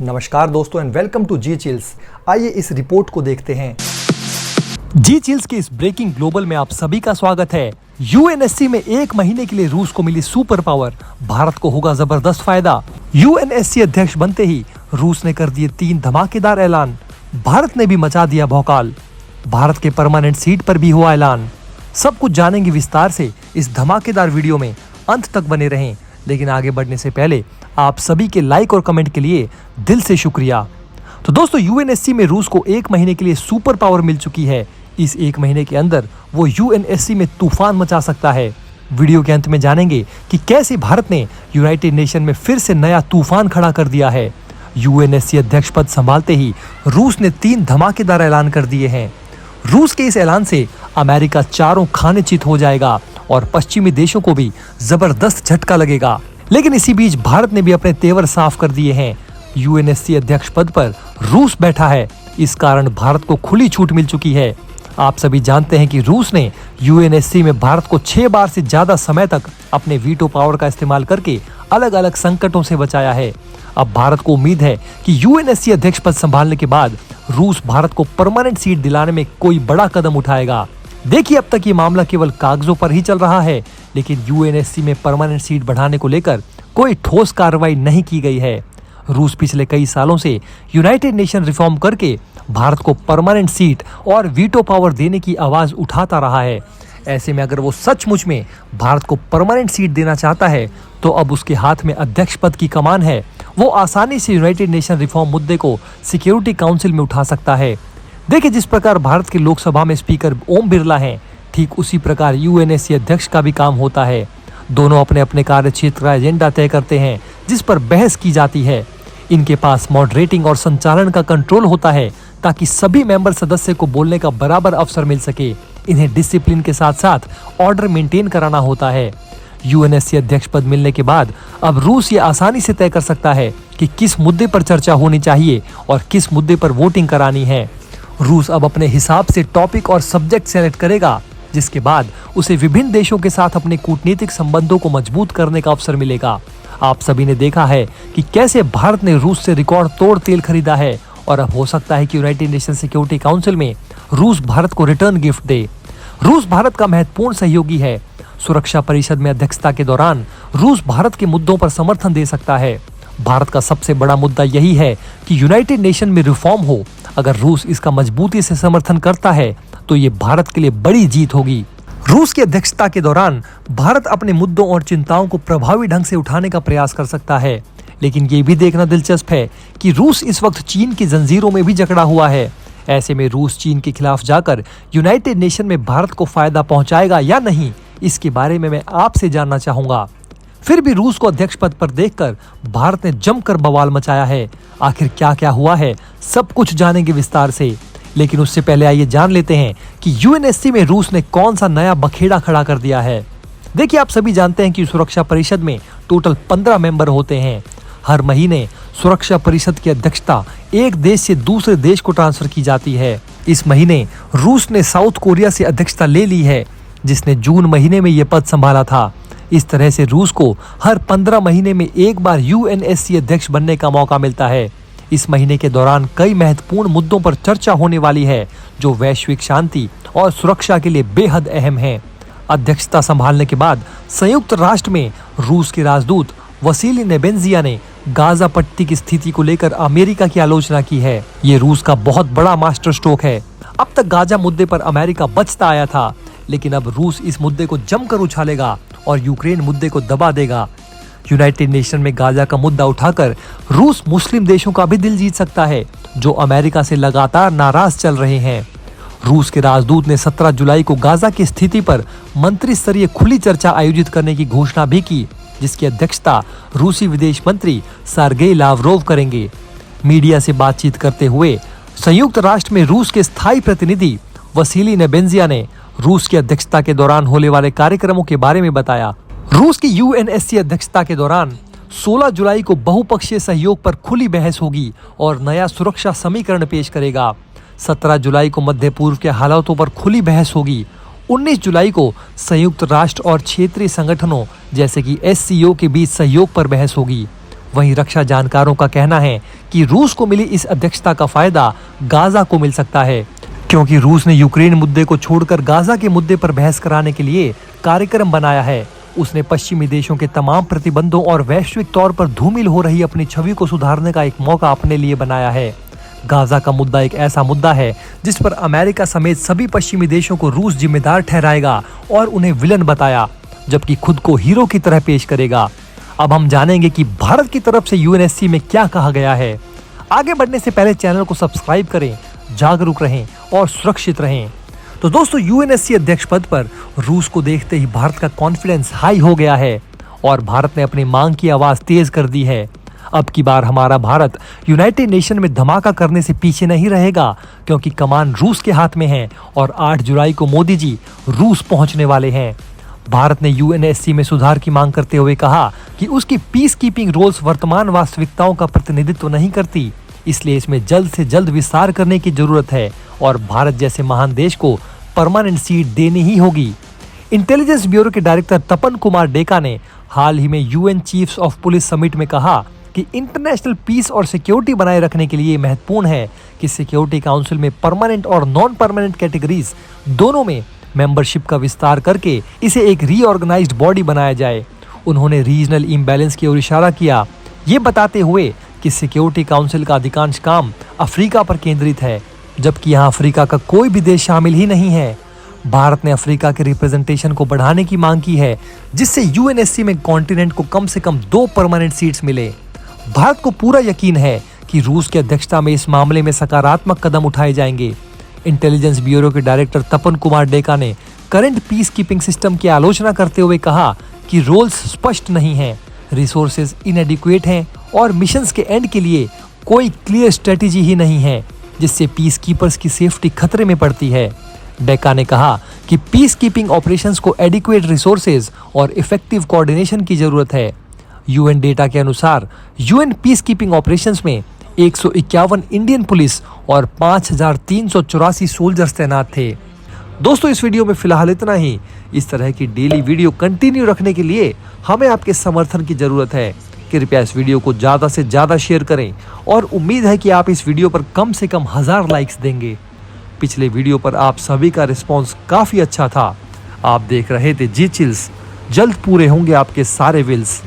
नमस्कार दोस्तों and welcome to G Chills. आइए इस रिपोर्ट को देखते हैं। जी चिल्स के इस ब्रेकिंग ग्लोबल में आप सभी का स्वागत है। यूएनएससी में 1 महीने के लिए रूस को मिली सुपर पावर, भारत को होगा जबरदस्त फायदा। यूएनएससी अध्यक्ष बनते ही रूस ने कर दिए 3 धमाकेदार ऐलान। भारत ने भी मचा दिया भौकाल। भारत के परमानेंट सीट पर भी हुआ ऐलान। सब कुछ जानेंगे विस्तार से इस धमाकेदार वीडियो में, अंत तक बने रहें। लेकिन आगे बढ़ने से पहले आप सभी के लाइक और कमेंट के लिए दिल से शुक्रिया। तो दोस्तों, यूएनएससी में रूस को 1 महीने के लिए सुपर पावर मिल चुकी है। इस 1 महीने के अंदर वो यूएनएससी में तूफान मचा सकता है। वीडियो के अंत में जानेंगे कि कैसे भारत ने यूनाइटेड नेशन में फिर से नया तूफान खड़ा कर दिया है। यूएनएससी अध्यक्ष पद संभालते ही रूस ने 3 धमाकेदार ऐलान कर दिए हैं। रूस के इस ऐलान से अमेरिका चारों खाने चित हो जाएगा और पश्चिमी देशों को भी जबरदस्त झटका लगेगा। लेकिन इसी बीच भारत ने भी अपने तेवर साफ कर दिए हैं। यूएनएससी अध्यक्ष पद पर रूस बैठा है, इस कारण भारत को खुली छूट मिल चुकी है। आप सभी जानते हैं कि रूस ने यूएनएससी में भारत को 6 बार से ज्यादा समय तक अपने वीटो पावर का इस्तेमाल करके अलग अलग संकटों से बचाया है। अब भारत को उम्मीद है कि यूएनएससी अध्यक्ष पद संभालने के बाद रूस भारत को परमानेंट सीट दिलाने में कोई बड़ा कदम उठाएगा। देखिए, अब तक ये मामला केवल कागजों पर ही चल रहा है, लेकिन यूएनएससी में परमानेंट सीट बढ़ाने को लेकर कोई ठोस कार्रवाई नहीं की गई है। रूस पिछले कई सालों से यूनाइटेड नेशन रिफॉर्म करके भारत को परमानेंट सीट और वीटो पावर देने की आवाज उठाता रहा है। ऐसे में अगर वो सचमुच में भारत को परमानेंट सीट देना चाहता है तो अब उसके हाथ में अध्यक्ष पद की कमान है। वो आसानी से यूनाइटेड नेशन रिफॉर्म मुद्दे को सिक्योरिटी काउंसिल में उठा सकता है। देखिए, जिस प्रकार भारत के लोकसभा में स्पीकर ओम बिरला हैं, ठीक उसी प्रकार यूएनएससी अध्यक्ष का भी काम होता है। दोनों अपने अपने कार्य क्षेत्र का एजेंडा तय करते हैं जिस पर बहस की जाती है। इनके पास मॉडरेटिंग और संचालन का कंट्रोल होता है ताकि सभी मेंबर सदस्य को बोलने का बराबर अवसर मिल सके। इन्हें डिसिप्लिन के साथ साथ ऑर्डर मेंटेन कराना होता है। यूएनएससी अध्यक्ष पद मिलने के बाद अब रूस ये आसानी से तय कर सकता है कि किस मुद्दे पर चर्चा होनी चाहिए और किस मुद्दे पर वोटिंग करानी है। रूस अब अपने हिसाब से टॉपिक और सब्जेक्ट सेलेक्ट करेगा, जिसके बाद उसे विभिन्न देशों के साथ अपने कूटनीतिक संबंधों को मजबूत करने का अवसर मिलेगा। आप सभी ने देखा है कि कैसे भारत ने रूस से रिकॉर्ड तोड़ तेल खरीदा है और अब हो सकता है कि यूनाइटेड नेशन सिक्योरिटी काउंसिल में रूस भारत को रिटर्न गिफ्ट दे। रूस भारत का महत्वपूर्ण सहयोगी है। सुरक्षा परिषद में अध्यक्षता के दौरान रूस भारत के मुद्दों पर समर्थन दे सकता है। भारत का सबसे बड़ा मुद्दा यही है कि यूनाइटेड नेशन में रिफॉर्म हो। अगर रूस इसका मजबूती से समर्थन करता है तो ये भारत के लिए बड़ी जीत होगी। रूस की अध्यक्षता के दौरान भारत अपने मुद्दों और चिंताओं को प्रभावी ढंग से उठाने का प्रयास कर सकता है। लेकिन ये भी देखना दिलचस्प है कि रूस इस वक्त चीन की जंजीरों में भी जकड़ा हुआ है। ऐसे में रूस चीन के खिलाफ जाकर यूनाइटेड नेशन में भारत को फायदा पहुंचाएगा या नहीं, इसके बारे में मैं आपसे जानना चाहूंगा। फिर भी रूस को अध्यक्ष पद पर देखकर भारत ने जमकर बवाल मचाया है। आखिर क्या क्या हुआ है, सब कुछ जानेंगे विस्तार से। लेकिन उससे पहले आइए जान लेते हैं कि यूएनएससी में रूस ने कौन सा नया बखेड़ा खड़ा कर दिया है। देखिए, आप सभी जानते हैं कि सुरक्षा परिषद में टोटल 15 मेंबर होते हैं। हर महीने सुरक्षा परिषद की अध्यक्षता एक देश से दूसरे देश को ट्रांसफर की जाती है। इस महीने रूस ने साउथ कोरिया से अध्यक्षता ले ली है, जिसने जून महीने में यह पद संभाला था। इस तरह से रूस को हर 15 महीने में एक बार यूएनएससी अध्यक्ष बनने का मौका मिलता है। इस महीने के दौरान कई महत्वपूर्ण मुद्दों पर चर्चा होने वाली है जो वैश्विक शांति और सुरक्षा के लिए बेहद अहम है। अध्यक्षता संभालने के बाद संयुक्त राष्ट्र में रूस के राजदूत वसीली नेबेंजिया ने गाजा पट्टी की स्थिति को लेकर अमेरिका की आलोचना की है। ये रूस का बहुत बड़ा मास्टर स्ट्रोक है। अब तक गाजा मुद्दे पर अमेरिका बचता आया था, लेकिन अब रूस इस मुद्दे को जमकर उछालेगा और यूक्रेन मुद्दे को दबा देगा। यूनाइटेड नेशन में गाजा का मुद्दा उठाकर रूस मुस्लिम देशों का भी दिल जीत सकता है, जो अमेरिका से लगातार नाराज चल रहे हैं। रूस के राजदूत ने 17 जुलाई को गाजा की स्थिति पर मंत्री स्तरीय खुली चर्चा आयोजित करने की घोषणा भी की, जिसकी अध्यक्षता रूसी विदेश मंत्री सर्गेई लावरोव करेंगे। मीडिया से बातचीत करते हुए संयुक्त राष्ट्र में रूस के स्थायी प्रतिनिधि वसीली नेबेंजिया ने रूस की अध्यक्षता के दौरान होने वाले कार्यक्रमों के बारे में बताया। रूस की यूएनएससी अध्यक्षता के दौरान 16 जुलाई को बहुपक्षीय सहयोग पर खुली बहस होगी और नया सुरक्षा समीकरण पेश करेगा। 17 जुलाई को मध्य पूर्व के हालातों पर खुली बहस होगी। 19 जुलाई को संयुक्त राष्ट्र और क्षेत्रीय संगठनों जैसे कि एससीओ के बीच सहयोग पर बहस होगी। वहीं रक्षा जानकारों का कहना है कि रूस को मिली इस अध्यक्षता का फायदा गाजा को मिल सकता है, क्योंकि रूस ने यूक्रेन मुद्दे को छोड़कर गाजा के मुद्दे पर बहस कराने के लिए कार्यक्रम बनाया है। उसने पश्चिमी देशों के तमाम प्रतिबंधों और वैश्विक तौर पर धूमिल हो रही अपनी छवि को सुधारने का एक मौका अपने लिए बनाया है। गाजा का मुद्दा एक ऐसा मुद्दा है जिस पर अमेरिका समेत सभी पश्चिमी देशों को रूस जिम्मेदार ठहराएगा और उन्हें विलन बताया, जबकि खुद को हीरो की तरह पेश करेगा। अब हम जानेंगे कि भारत की तरफ से यूएनएससी में क्या कहा गया है। आगे बढ़ने से पहले चैनल को सब्सक्राइब करें, जागरूक रहें और सुरक्षित रहें। तो दोस्तों, यूएनएससी अध्यक्ष पद पर रूस को देखते ही भारत का कॉन्फिडेंस हाई हो गया है और भारत ने अपनी मांग की आवाज तेज कर दी है। अब की बार हमारा भारत यूनाइटेड नेशन में धमाका करने से पीछे नहीं रहेगा, क्योंकि कमान रूस के हाथ में है और 8 जुलाई को मोदी जी रूस पहुंचने वाले हैं। भारत ने यूएनएससी में सुधार की मांग करते हुए कहा कि उसकी पीस कीपिंग रोल्स वर्तमान वास्तविकताओं का प्रतिनिधित्व नहीं करती, इसलिए इसमें जल्द से जल्द विस्तार करने की जरूरत है और भारत जैसे महान देश को परमानेंट सीट देनी ही होगी। इंटेलिजेंस ब्यूरो के डायरेक्टर तपन कुमार डेका ने हाल ही में UN chiefs of police summit में कहा कि इंटरनेशनल पीस और सिक्योरिटी बनाए रखने के लिए महत्वपूर्ण है कि सिक्योरिटी काउंसिल में परमानेंट और नॉन परमानेंट कैटेगरीज दोनों में मेंबरशिप का विस्तार करके इसे एक रीऑर्गेनाइज्ड बॉडी बनाया जाए। उन्होंने रीजनल इम्बैलेंस की ओर इशारा किया, ये बताते हुए कि सिक्योरिटी काउंसिल का अधिकांश काम अफ्रीका पर केंद्रित है, जबकि यहाँ अफ्रीका का कोई भी देश शामिल ही नहीं है। भारत ने अफ्रीका के रिप्रेजेंटेशन को बढ़ाने की मांग की है, जिससे यूएनएससी में कॉन्टिनेंट को कम से कम 2 परमानेंट सीट्स मिले। भारत को पूरा यकीन है कि रूस की अध्यक्षता में इस मामले में सकारात्मक कदम उठाए जाएंगे। इंटेलिजेंस ब्यूरो के डायरेक्टर तपन कुमार डेका ने करंट पीस कीपिंग सिस्टम की आलोचना करते हुए कहा कि रोल्स स्पष्ट नहीं हैं, रिसोर्सेज इनएडिक्वेट हैं और मिशंस के एंड के लिए कोई क्लियर स्ट्रेटेजी ही नहीं है, जिससे पीस कीपर्स की सेफ्टी खतरे में पड़ती है। डेका ने कहा कि पीस कीपिंग ऑपरेशंस को एडिक्वेट रिसोर्सेज और इफेक्टिव कोऑर्डिनेशन की जरूरत है। यूएन डेटा के अनुसार यूएन पीस कीपिंग ऑपरेशंस में 151 इंडियन पुलिस और 5384 सोल्जर्स तैनात थे। दोस्तों, इस वीडियो में फिलहाल इतना ही। इस तरह की डेली वीडियो कंटिन्यू रखने के लिए हमें आपके समर्थन की जरूरत है। कृपया इस वीडियो को ज़्यादा से ज़्यादा शेयर करें और उम्मीद है कि आप इस वीडियो पर कम से कम 1000 लाइक्स देंगे। पिछले वीडियो पर आप सभी का रिस्पॉन्स काफ़ी अच्छा था। आप देख रहे थे जी चिल्स। जल्द पूरे होंगे आपके सारे विल्स।